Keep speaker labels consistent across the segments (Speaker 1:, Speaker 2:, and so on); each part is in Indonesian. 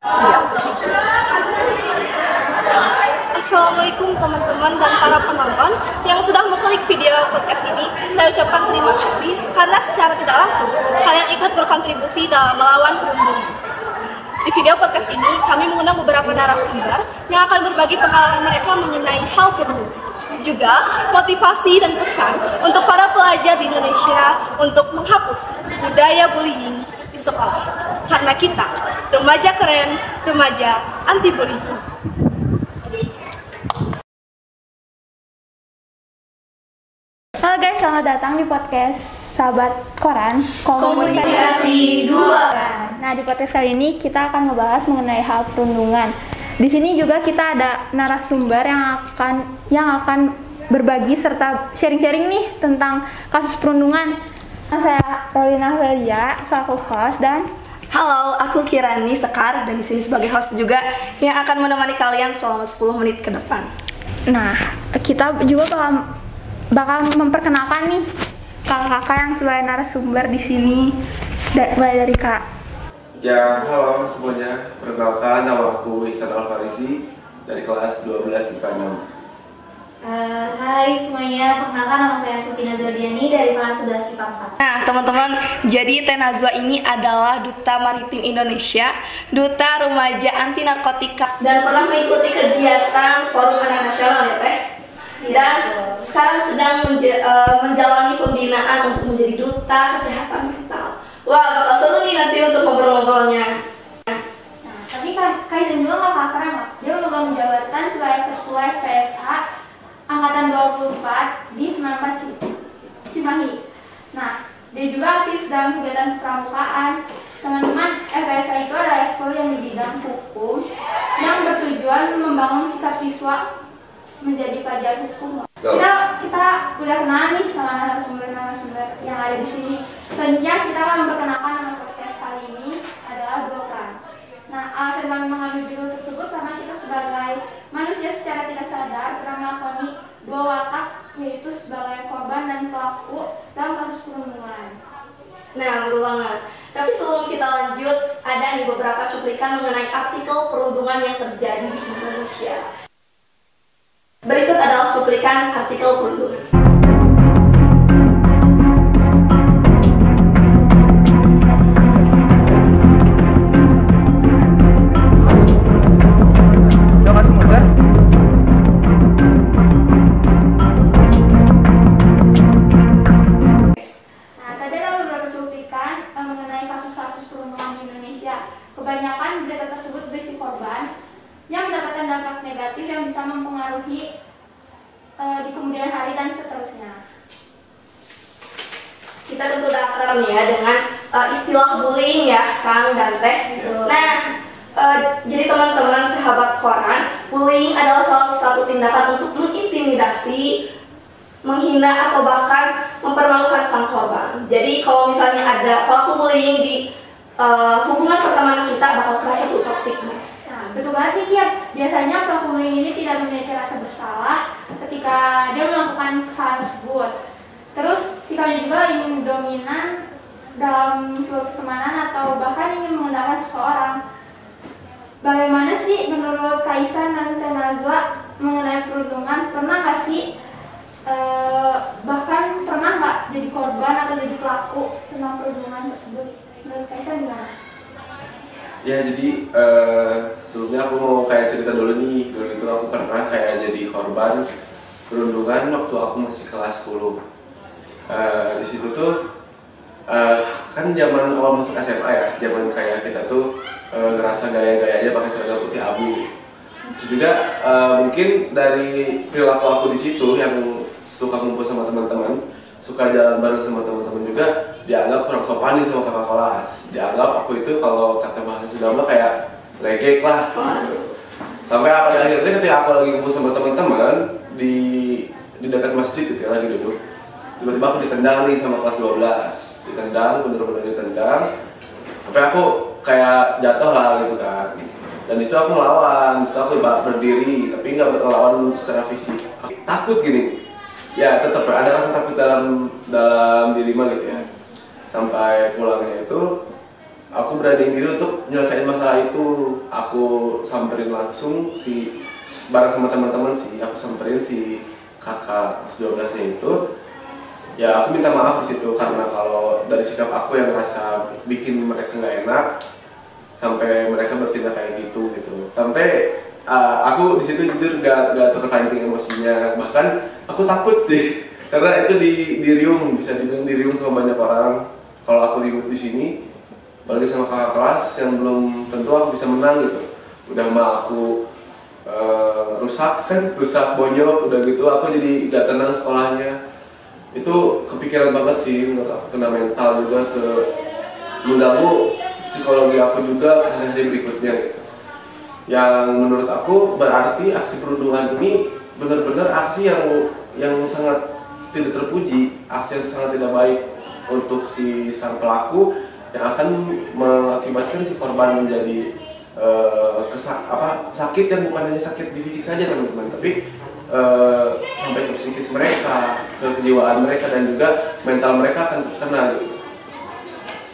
Speaker 1: Assalamualaikum teman-teman dan para penonton yang sudah mengklik video podcast ini. Saya ucapkan terima kasih karena secara tidak langsung kalian ikut berkontribusi dalam melawan perundungan. Di video podcast ini kami mengundang beberapa narasumber yang akan berbagi pengalaman mereka mengenai hal perundungan. Juga motivasi dan pesan untuk para pelajar di Indonesia untuk menghapus budaya bullying di sekolah. Karena kita, remaja keren, remaja anti bullying.
Speaker 2: Halo guys, selamat datang di podcast Sahabat Koran
Speaker 1: Komunikasi 2.
Speaker 2: Nah, di podcast kali ini kita akan ngebahas mengenai hal perundungan. Di sini juga kita ada narasumber yang akan berbagi serta sharing-sharing nih tentang kasus perundungan. Saya Rolina Velia selaku host dan
Speaker 1: Halo, aku Kirani Sekar dan di sini sebagai host juga yang akan menemani kalian selama 10 menit ke depan.
Speaker 2: nah, kita juga bakal memperkenalkan nih kakak-kakak yang sebagai narasumber di sini. Mulai dari Kak.
Speaker 3: Ya, halo semuanya. Perkenalkan, nama aku Ihsan Alfarisi dari kelas 12 IPA 6.
Speaker 4: Hai semuanya, perkenalkan nama saya Suti Nazwa Diani dari kelas 11 IPA 4.
Speaker 1: Nah, teman-teman, jadi Teh Nazwa ini adalah Duta Maritim Indonesia, Duta Remaja Anti Narkotika, dan pernah mengikuti kegiatan Forum Anak Nasional ya Teh. Dan sekarang sedang menjalani pembinaan untuk menjadi Duta Kesehatan Mental. Wah, bakal seru nih nanti untuk ngobrol-ngobrolnya.
Speaker 2: Nah, tapi Kak Ihsan juga nggak kalah keren, dia memegang jabatan sebagai Ketua FPSA Angkatan 24 di 94 Cimahi. Nah, dia juga aktif dalam kegiatan pramukaan. Teman-teman, FPSA itu adalah ekskul yang di bidang hukum yang bertujuan membangun sikap siswa menjadi pelajar hukum. Kita udah kenal nih sama narasumber yang ada di sini. Selanjutnya kita akan memperkenalkan nama podcast kali ini adalah Dua Peran. Nah, alasan kami mengambil judul tersebut karena kita sebagai manusia secara tidak sadar pernah melakoni dua watak, yaitu sebagai korban dan pelaku dalam kasus perundungan.
Speaker 1: Nah, betul banget. Tapi sebelum kita lanjut, ada nih beberapa cuplikan mengenai artikel perundungan yang terjadi di Indonesia. Berikut adalah cuplikan artikel perundungan.
Speaker 2: Kebanyakan berita tersebut berisi korban yang mendapatkan dampak negatif yang bisa mempengaruhi di kemudian hari dan seterusnya.
Speaker 1: Kita tentu udah akrab nih ya dengan istilah bullying ya, Kang dan Teh. Nah, jadi teman-teman sahabat koran, bullying adalah salah satu tindakan untuk mengintimidasi, menghina atau bahkan mempermalukan sang korban. Jadi kalau misalnya ada pelaku bullying di hubungan pertemanan kita bakal kerasa tuh toksiknya.
Speaker 2: Nah, betul banget nih Kiat. Biasanya pelaku bullying ini tidak memiliki rasa bersalah ketika dia melakukan kesalahan tersebut. Terus sikapnya juga ingin dominan dalam sebuah pertemanan atau bahkan ingin mengendalikan seseorang. Bagaimana sih menurut Kak Ihsan dan Teh Nazwa mengenai perundungan? Pernah nggak sih bahkan pernah nggak jadi korban atau jadi pelaku tentang perundungan tersebut? Menurut Kak Ihsan gimana?
Speaker 3: Ya, jadi sebelumnya aku mau kayak cerita dulu nih. Dulu itu aku pernah kayak jadi korban perundungan waktu aku masih kelas 10. Di situ tuh kan zaman awal masuk SMA ya, zaman kayak kita tuh ngerasa gaya-gayanya pakai seragam putih abu. Terus juga mungkin dari perilaku aku di situ yang suka ngumpul sama teman-teman, suka jalan bareng sama teman-teman juga, dianggap kurang sopan nih sama kakak kelas. Dianggap aku itu kalau kata bahasa Sunda kayak legek lah. Sampai pada akhirnya ketika aku lagi ngumpul sama teman-teman di dekat masjid gitu ya, lagi duduk, tiba-tiba aku ditendang nih sama kelas 12. Ditendang, bener-bener ditendang, sampai aku kayak jatuh lah gitu kan. Dan disitu aku melawan, disitu aku berdiri, tapi nggak melawan secara fisik. Aku takut gini, ya tetap ada rasa takut dalam diri mah gitu ya. Sampai pulangnya itu aku beraniin diri untuk nyelesain masalah itu. Aku samperin langsung bareng sama teman-teman aku samperin si kakak 12-nya itu. Ya aku minta maaf di situ karena kalau dari sikap aku yang ngerasa bikin mereka nggak enak sampai mereka bertindak kayak gitu. Sampai aku di situ jujur gak terpancing emosinya, bahkan aku takut sih karena itu di Riung, bisa dibilang di Riung sama banyak orang. Kalau aku ribut di sini, apalagi sama kakak kelas yang belum tentu aku bisa menang gitu. Udah mah aku rusak bonyok, udah gitu aku jadi gak tenang sekolahnya. Itu kepikiran banget sih, menurut aku kena mental juga, mengganggu psikologi aku juga hari-hari berikutnya. Yang menurut aku berarti aksi perundungan ini benar-benar aksi yang sangat tidak terpuji, aksi yang sangat tidak baik untuk si sang pelaku yang akan mengakibatkan si korban menjadi sakit, yang bukan hanya sakit di fisik saja teman-teman, tapi sampai ke psikis mereka, ke kejiwaan mereka, dan juga mental mereka akan terkena.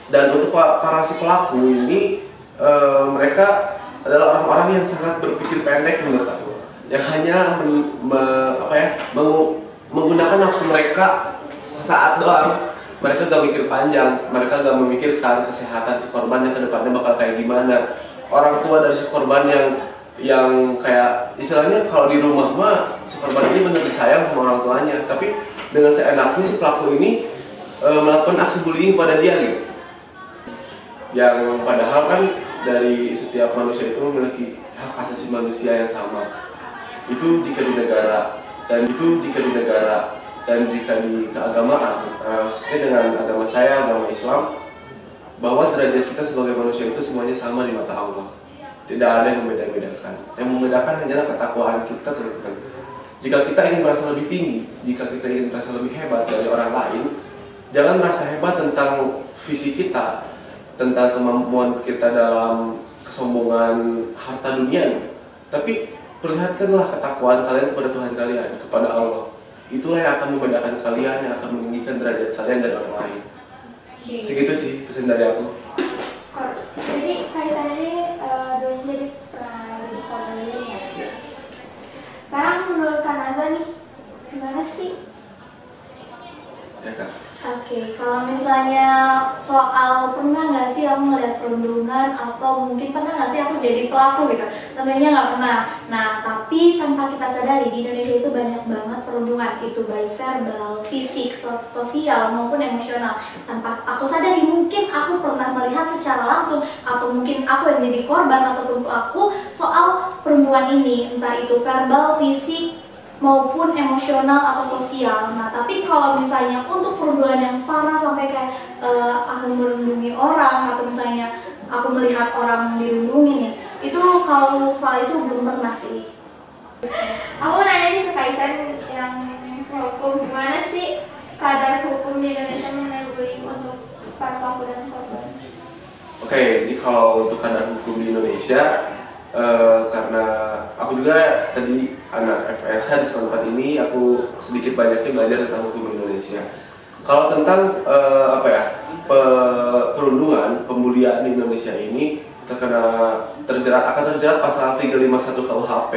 Speaker 3: Dan untuk para si pelaku ini, mereka adalah orang-orang yang sangat berpikir pendek menurut aku, yang hanya menggunakan nafsu mereka sesaat doang. Mereka gak mikir panjang, mereka gak memikirkan kesehatan si korban yang kedepannya bakal kayak gimana. Orang tua dari si korban yang kayak istilahnya kalau di rumah mah si korban ini benar disayang sama orang tuanya, tapi dengan seenaknya si pelaku ini melakukan aksi bullying pada dia gitu. Yang padahal kan dari setiap manusia itu memiliki hak asasi manusia yang sama. Itu jika di negara dan jika di keagamaan, khususnya dengan agama saya, agama Islam, bahwa derajat kita sebagai manusia itu semuanya sama di mata Allah. Tidak ada yang membeda-bedakan. Yang membedakan hanyalah ketakwaan kita, teman-teman. Jika kita ingin merasa lebih tinggi, jika kita ingin merasa lebih hebat dari orang lain, jangan merasa hebat tentang visi kita, tentang kemampuan kita dalam kesombongan harta dunia, tapi perlihatkanlah ketakwaan kalian kepada Tuhan kalian, kepada Allah. Itulah yang akan membedakan kalian, yang akan meninggikan derajat kalian dari orang lain. Segitu sih pesan dari aku.
Speaker 2: Jadi kaitannya ini dulu jadi pernah jadi korban bullying ya. Sekarang menurut Kak Naza nih, gimana sih?
Speaker 3: Ya Kak.
Speaker 4: Oke, kalau misalnya soal pernah nggak sih aku ngeliat perundungan atau mungkin pernah nggak sih aku jadi pelaku gitu, tentunya nggak pernah. Nah, tapi tanpa kita sadari di Indonesia itu banyak banget perundungan, itu baik verbal, fisik, sosial maupun emosional. Tanpa aku sadari mungkin aku pernah melihat secara langsung atau mungkin aku yang jadi korban ataupun pelaku soal perundungan ini, entah itu verbal, fisik, maupun emosional atau sosial. Nah, tapi kalau misalnya untuk perundungan yang parah sampai kayak aku merundungi orang atau misalnya aku melihat orang dirundungi nih, itu kalau soal itu belum pernah sih.
Speaker 2: Aku nanya nih ke Kaisan yang soal hukum, gimana sih kadar hukum di Indonesia mengenai bullying untuk para pelaku dan korban?
Speaker 3: Oke, jadi kalau untuk kadar hukum di Indonesia, karena aku juga tadi anak FSH di Semangat ini, aku sedikit banyaknya belajar tentang hukum Indonesia. Kalau tentang perundungan, pembulian di Indonesia ini akan terjerat pasal 351 KUHP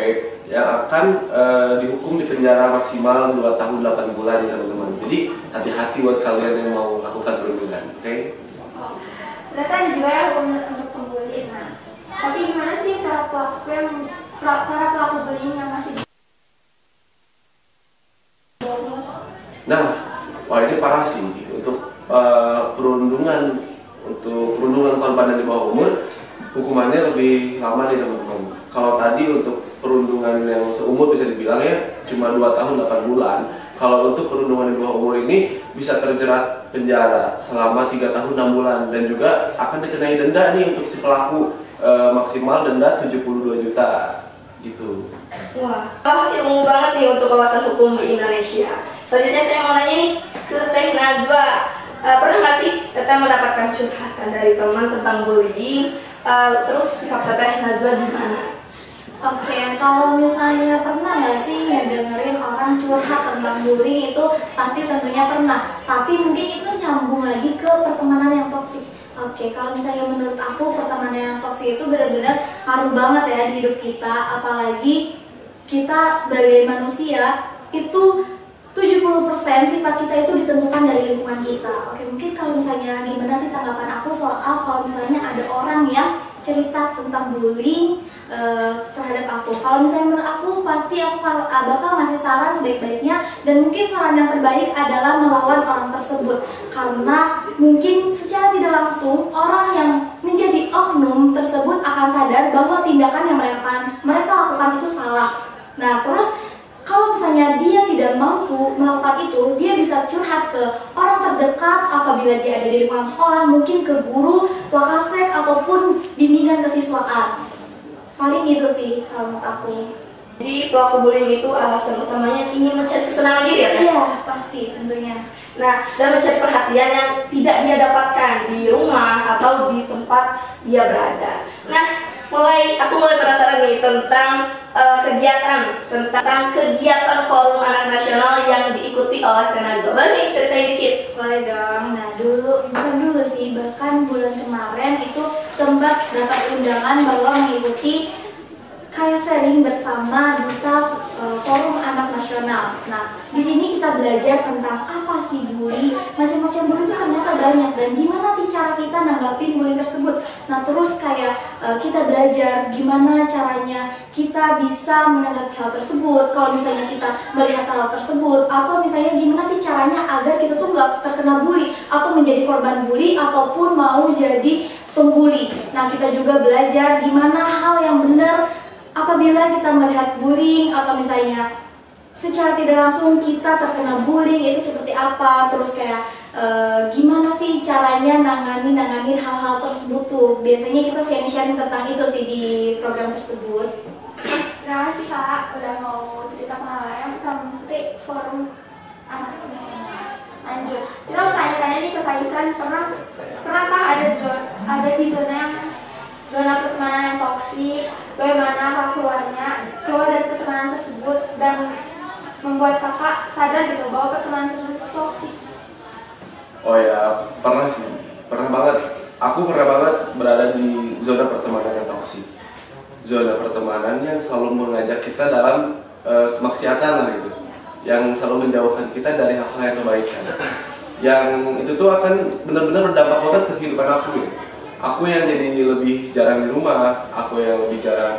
Speaker 3: yang akan dihukum di penjara maksimal 2 tahun 8 bulan ya teman-teman. Jadi hati-hati buat kalian yang mau lakukan perundungan, oke?
Speaker 2: Ternyata ada juga ya hukum untuk pembulian. Nah, tapi gimana sih para pelaku bullying yang masih
Speaker 3: Nah, wah ini parah sih untuk perundungan korban di bawah umur, hukumannya lebih lama nih teman-teman. Kalau tadi untuk perundungan yang seumur bisa dibilang ya cuma 2 tahun 8 bulan. Kalau untuk perundungan di bawah umur ini bisa terjerat penjara selama 3 tahun 6 bulan dan juga akan dikenai denda nih untuk si pelaku, maksimal denda 72 juta gitu.
Speaker 1: Wah, ilmu banget nih untuk kawasan hukum di Indonesia. Selanjutnya saya mau nanya nih ke Teh Nazwa. Pernah nggak sih Teteh mendapatkan curhatan dari teman tentang bullying? Terus sikap Teteh Nazwa gimana?
Speaker 4: Oke, kalau misalnya pernah nggak sih ngedengerin orang curhat tentang bullying, itu pasti tentunya pernah. Tapi mungkin itu nyambung lagi ke pertemanan yang toksik. Oke, kalau misalnya menurut aku pertemanan yang toksik itu benar-benar ngaruh banget ya di hidup kita, apalagi kita sebagai manusia itu 70% sifat kita itu ditentukan dari lingkungan kita. Oke, mungkin kalau misalnya gimana sih tanggapan aku soal kalau misalnya ada orang yang cerita tentang bullying terhadap aku. Kalau misalnya menurut aku pasti aku bakal ngasih saran sebaik-baiknya, dan mungkin saran yang terbaik adalah melawan orang tersebut, karena mungkin secara tidak langsung orang yang menjadi oknum tersebut akan sadar bahwa tindakan yang mereka lakukan itu salah. Nah, terus kalau misalnya dia tidak mampu melakukan itu, dia bisa curhat ke orang terdekat apabila dia ada di lingkungan sekolah, mungkin ke guru, wakasek, ataupun bimbingan kesiswaan. Paling itu sih kalau menurut aku.
Speaker 1: Jadi pelaku bullying itu alasan utamanya ingin mencari kesenangan diri ya kan?
Speaker 4: Iya, pasti tentunya.
Speaker 1: Nah, dan mencari perhatian yang tidak dia dapatkan di rumah atau di tempat dia berada. Nah, aku mulai penasaran nih tentang kegiatan Forum Anak Nasional yang diikuti oleh Tenazo. Boleh nih ceritain dikit?
Speaker 4: Boleh dong. Nah, bukan dulu sih, bahkan bulan kemarin itu sempat dapat undangan bahwa mengikuti kayak sharing bersama duta Forum Anak Nasional. Nah, di sini kita belajar tentang apa sih bully, macam-macam bully itu ternyata banyak, dan gimana sih cara kita nanggapin bullying tersebut. Nah, terus kayak kita belajar gimana caranya kita bisa menanggapi hal tersebut kalau misalnya kita melihat hal tersebut, atau misalnya gimana sih caranya agar kita tuh nggak terkena bully atau menjadi korban bully ataupun mau jadi pembuli. Nah, kita juga belajar gimana hal yang benar apabila kita melihat bullying, atau misalnya secara tidak langsung kita terkena bullying itu seperti apa, terus kayak gimana sih caranya nanganin hal-hal tersebut tuh. Biasanya kita sharing tentang itu sih di program tersebut.
Speaker 2: Terima kasih Kak udah mau cerita pengalaman tentang Forum Anak Nasional. Lanjut, kita mau tanya-tanya nih ke Kaisan, pernahkah ada di zona pertemanan yang toksik? Bagaimana Kak keluar dari pertemanan tersebut dan membuat Kakak sadar gitu bahwa pertemanan tersebut toksik?
Speaker 3: Oh ya, pernah sih, pernah banget. Aku pernah banget berada di zona pertemanan yang toksik. Zona pertemanan yang selalu mengajak kita dalam kemaksiatan lah gitu, yang selalu menjauhkan kita dari hal-hal yang kebaikan. Yang itu tuh akan benar-benar berdampak banget ke kehidupan aku gitu. Aku yang jadi lebih jarang di rumah, aku yang lebih jarang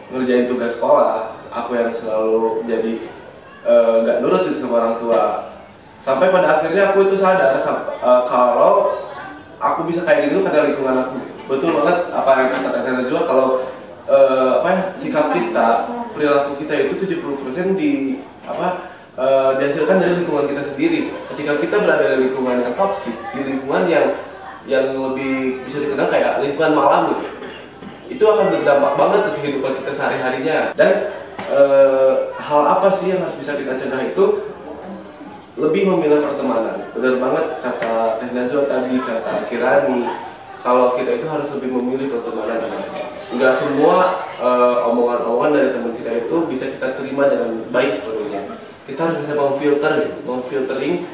Speaker 3: ngerjain tugas sekolah, aku yang selalu jadi gak nurut gitu sama orang tua. Sampai pada akhirnya aku itu sadar kalau aku bisa kayak gitu karena lingkungan aku. Betul banget apa yang kata Najwa, kalau sikap kita, perilaku kita itu 70% dihasilkan dari lingkungan kita sendiri. Ketika kita berada di lingkungan yang toksik, di lingkungan yang lebih bisa dikenal kayak lingkungan malam gitu, itu akan berdampak banget ke kehidupan kita sehari-harinya. Dan hal apa sih yang harus bisa kita cegah itu? Lebih memilah pertemanan. Benar banget kata Teh Najwa tadi, kata Kirani, kalau kita itu harus lebih memilih pertemanan. Enggak semua omongan-omongan dari teman kita itu bisa kita terima dengan baik sepenuhnya. Kita harus bisa memfiltering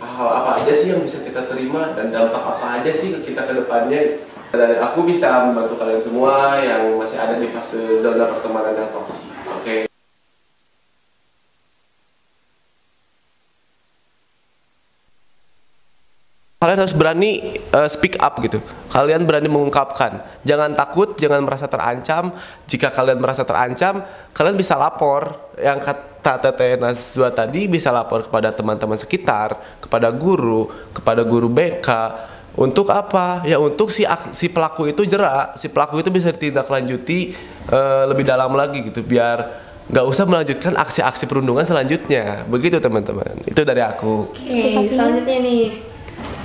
Speaker 3: hal apa aja sih yang bisa kita terima dan dampak apa aja sih ke kita ke depannya. Dan aku bisa membantu kalian semua yang masih ada di fase zona pertemanan yang toksik. Oke. Kalian harus berani speak up gitu. Kalian berani mengungkapkan. Jangan takut, jangan merasa terancam. Jika kalian merasa terancam, kalian bisa lapor. Yang kata Teh Najwa tadi, bisa lapor kepada teman-teman sekitar, kepada guru BK. Untuk apa? Ya untuk si pelaku itu jerak, si pelaku itu bisa ditindaklanjuti lebih dalam lagi gitu, biar nggak usah melanjutkan aksi-aksi perundungan selanjutnya. Begitu teman-teman. Itu dari aku.
Speaker 1: Oke, selanjutnya nih.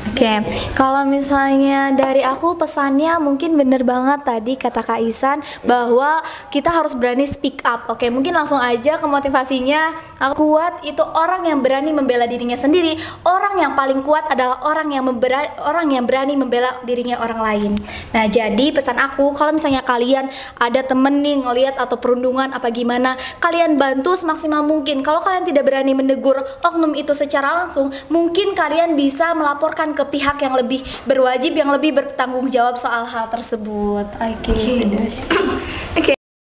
Speaker 4: Oke, kalau misalnya dari aku pesannya mungkin bener banget tadi kata Kak Isan bahwa kita harus berani speak up. Oke, mungkin langsung aja ke motivasinya. Kuat itu orang yang berani membela dirinya sendiri. Orang yang paling kuat adalah orang yang berani membela dirinya orang lain. Nah, jadi pesan aku kalau misalnya kalian ada temen nih ngelihat atau perundungan apa gimana, kalian bantu semaksimal mungkin. Kalau kalian tidak berani menegur oknum itu secara langsung, mungkin kalian bisa melaporkan ke pihak yang lebih berwajib, yang lebih bertanggung jawab soal hal tersebut. Oke.